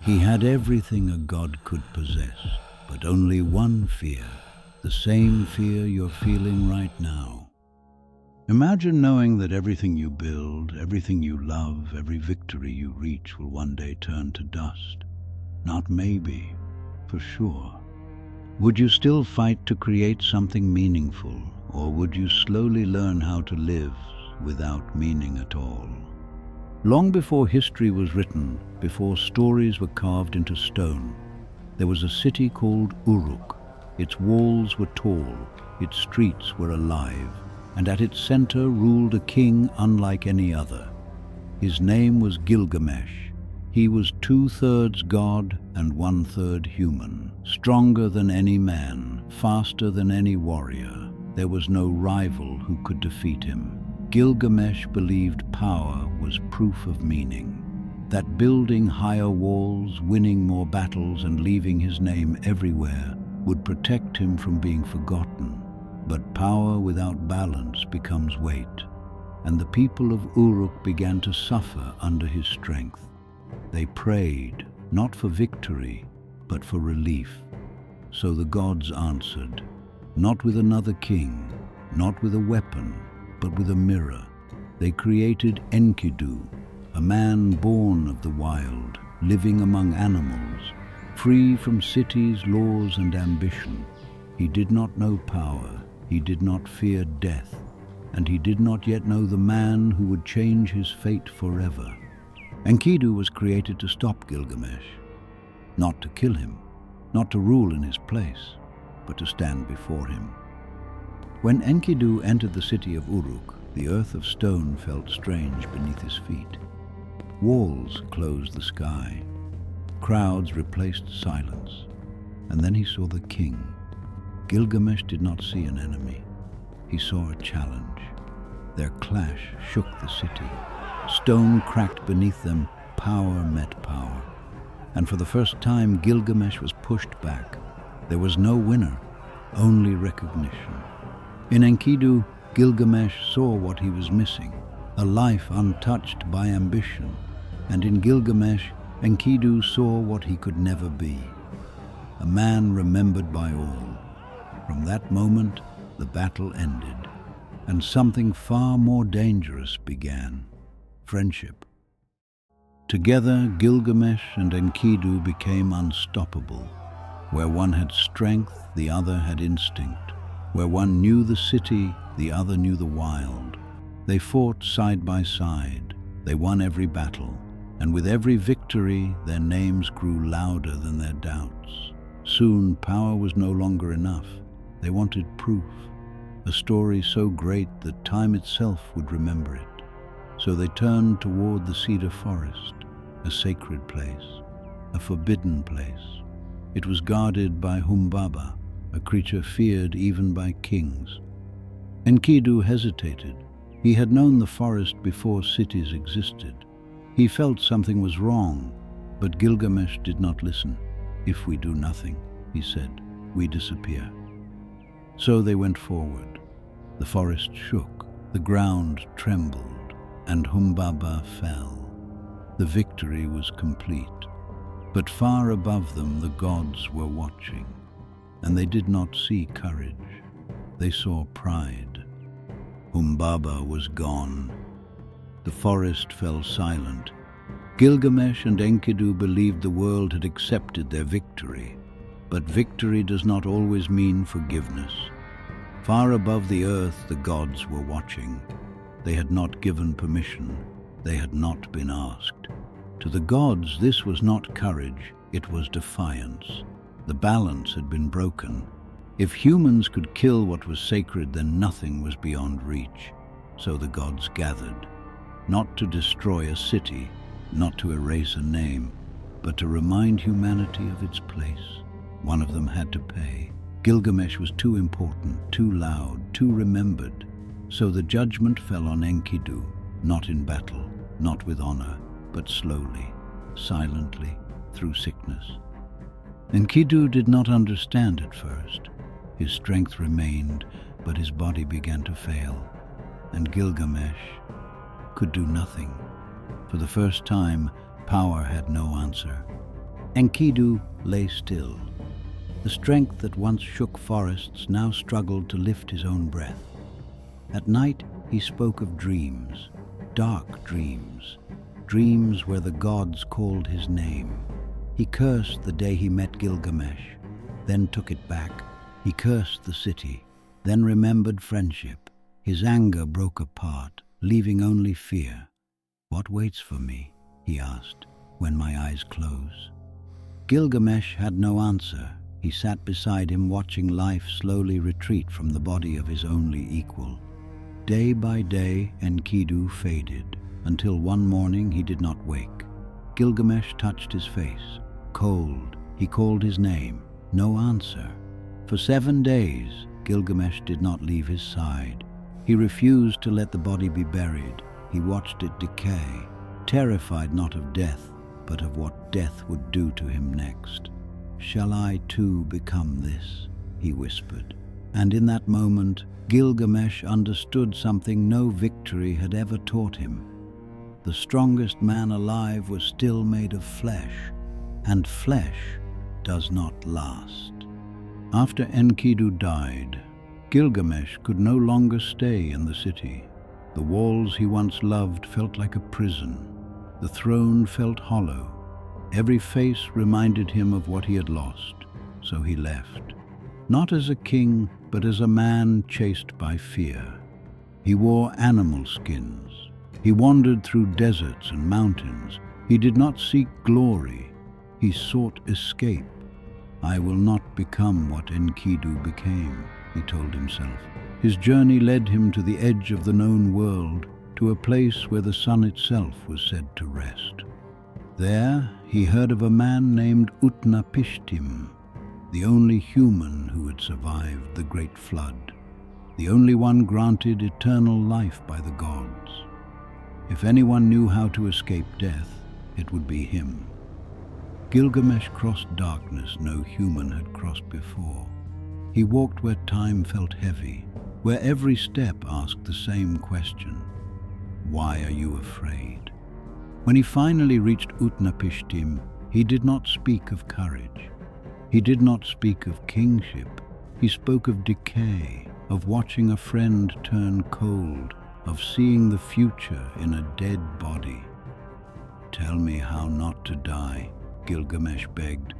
He had everything a god could possess, but only one fear, the same fear you're feeling right now. Imagine knowing that everything you build, everything you love, every victory you reach will one day turn to dust. Not maybe, for sure. Would you still fight to create something meaningful, or would you slowly learn how to live without meaning at all? Long before history was written, before stories were carved into stone, there was a city called Uruk. Its walls were tall, its streets were alive, and at its center ruled a king unlike any other. His name was Gilgamesh. He was 2/3 god and 1/3 human, stronger than any man, faster than any warrior. There was no rival who could defeat him. Gilgamesh believed power was proof of meaning, that building higher walls, winning more battles, and leaving his name everywhere would protect him from being forgotten. But power without balance becomes weight, and the people of Uruk began to suffer under his strength. They prayed, not for victory, but for relief. So the gods answered, not with another king, not with a weapon, but with a mirror. They created Enkidu, a man born of the wild, living among animals, free from cities, laws, and ambition. He did not know power, he did not fear death, and he did not yet know the man who would change his fate forever. Enkidu was created to stop Gilgamesh, not to kill him, not to rule in his place, but to stand before him. When Enkidu entered the city of Uruk, the earth of stone felt strange beneath his feet. Walls closed the sky. Crowds replaced silence. And then he saw the king. Gilgamesh did not see an enemy. He saw a challenge. Their clash shook the city. Stone cracked beneath them, power met power. And for the first time, Gilgamesh was pushed back. There was no winner, only recognition. In Enkidu, Gilgamesh saw what he was missing, a life untouched by ambition. And in Gilgamesh, Enkidu saw what he could never be, a man remembered by all. From that moment, the battle ended, and something far more dangerous began: friendship. Together, Gilgamesh and Enkidu became unstoppable. Where one had strength, the other had instinct. Where one knew the city, the other knew the wild. They fought side by side. They won every battle, and with every victory, their names grew louder than their doubts. Soon, power was no longer enough. They wanted proof, a story so great that time itself would remember it. So they turned toward the cedar forest, a sacred place, a forbidden place. It was guarded by Humbaba, a creature feared even by kings. Enkidu hesitated. He had known the forest before cities existed. He felt something was wrong, but Gilgamesh did not listen. "If we do nothing," he said, "we disappear." So they went forward. The forest shook, the ground trembled, and Humbaba fell. The victory was complete. But far above them, the gods were watching, and they did not see courage. They saw pride. Humbaba was gone. The forest fell silent. Gilgamesh and Enkidu believed the world had accepted their victory. But victory does not always mean forgiveness. Far above the earth, the gods were watching. They had not given permission. They had not been asked. To the gods, this was not courage, it was defiance. The balance had been broken. If humans could kill what was sacred, then nothing was beyond reach. So the gods gathered, not to destroy a city, not to erase a name, but to remind humanity of its place. One of them had to pay. Gilgamesh was too important, too loud, too remembered. So the judgment fell on Enkidu, not in battle, not with honor, but slowly, silently, through sickness. Enkidu did not understand at first. His strength remained, but his body began to fail. And Gilgamesh could do nothing. For the first time, power had no answer. Enkidu lay still. The strength that once shook forests now struggled to lift his own breath. At night he spoke of dreams, dark dreams, dreams where the gods called his name. He cursed the day he met Gilgamesh, then took it back. He cursed the city, then remembered friendship. His anger broke apart, leaving only fear. "What waits for me?" he asked, when my eyes close. Gilgamesh had no answer. He sat beside him, watching life slowly retreat from the body of his only equal. Day by day, Enkidu faded, until one morning he did not wake. Gilgamesh touched his face. Cold, he called his name. No answer. For 7 days, Gilgamesh did not leave his side. He refused to let the body be buried. He watched it decay, terrified not of death, but of what death would do to him next. "Shall I too become this?" he whispered. And in that moment, Gilgamesh understood something no victory had ever taught him. The strongest man alive was still made of flesh, and flesh does not last. After Enkidu died, Gilgamesh could no longer stay in the city. The walls he once loved felt like a prison. The throne felt hollow. Every face reminded him of what he had lost, so he left. Not as a king, but as a man chased by fear. He wore animal skins. He wandered through deserts and mountains. He did not seek glory. He sought escape. "I will not become what Enkidu became," he told himself. His journey led him to the edge of the known world, to a place where the sun itself was said to rest. There, he heard of a man named Utnapishtim, the only human who had survived the great flood, the only one granted eternal life by the gods. If anyone knew how to escape death, it would be him. Gilgamesh crossed darkness no human had crossed before. He walked where time felt heavy, where every step asked the same question: "Why are you afraid?" When he finally reached Utnapishtim, he did not speak of courage. He did not speak of kingship. He spoke of decay, of watching a friend turn cold, of seeing the future in a dead body. "Tell me how not to die," Gilgamesh begged.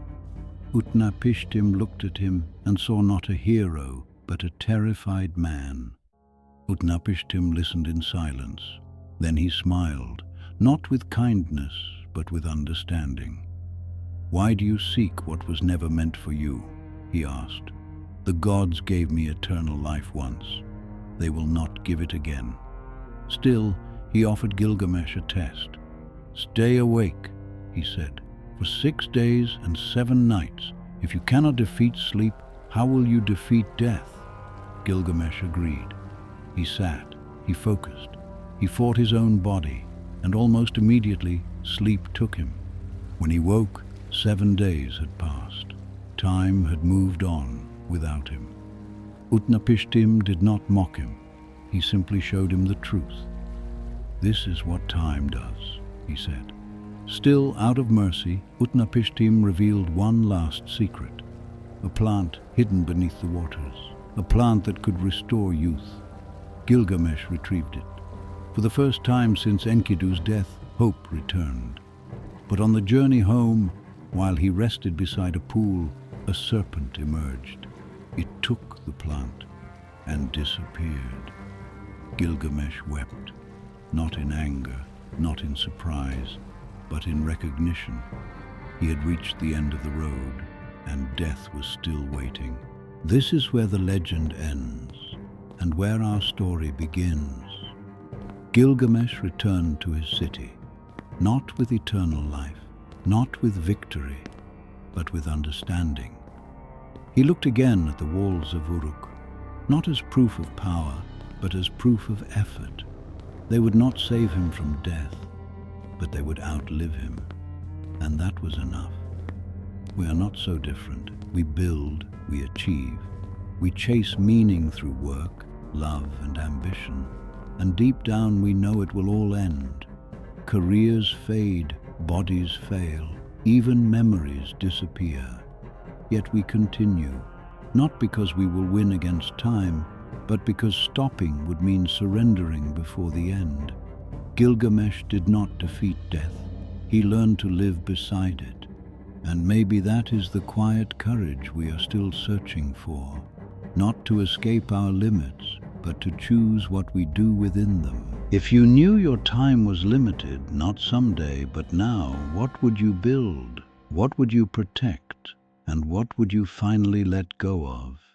Utnapishtim looked at him and saw not a hero, but a terrified man. Utnapishtim listened in silence. Then he smiled, not with kindness, but with understanding. "Why do you seek what was never meant for you?" he asked. "The gods gave me eternal life once. They will not give it again." Still, he offered Gilgamesh a test. "Stay awake," he said, "for 6 days and 7 nights. If you cannot defeat sleep, how will you defeat death?" Gilgamesh agreed. He sat, he focused, he fought his own body, and almost immediately sleep took him. When he woke, 7 days had passed. Time had moved on without him. Utnapishtim did not mock him. He simply showed him the truth. "This is what time does," he said. Still, out of mercy, Utnapishtim revealed one last secret: a plant hidden beneath the waters, a plant that could restore youth. Gilgamesh retrieved it. For the first time since Enkidu's death, hope returned. But on the journey home, while he rested beside a pool, a serpent emerged. It took the plant and disappeared. Gilgamesh wept, not in anger, not in surprise, but in recognition. He had reached the end of the road, and death was still waiting. This is where the legend ends, and where our story begins. Gilgamesh returned to his city, not with eternal life, not with victory, but with understanding. He looked again at the walls of Uruk, not as proof of power, but as proof of effort. They would not save him from death, but they would outlive him, and that was enough. We are not so different. We build, we achieve. We chase meaning through work, love, and ambition, and deep down we know it will all end. Careers fade, bodies fail, Even memories disappear. Yet we continue, not because we will win against time, but because stopping would mean surrendering before the end. Gilgamesh did not defeat death. He learned to live beside it. And maybe that is the quiet courage we are still searching for. Not to escape our limits, but to choose what we do within them. If you knew your time was limited, not someday, but now, what would you build? What would you protect? And what would you finally let go of?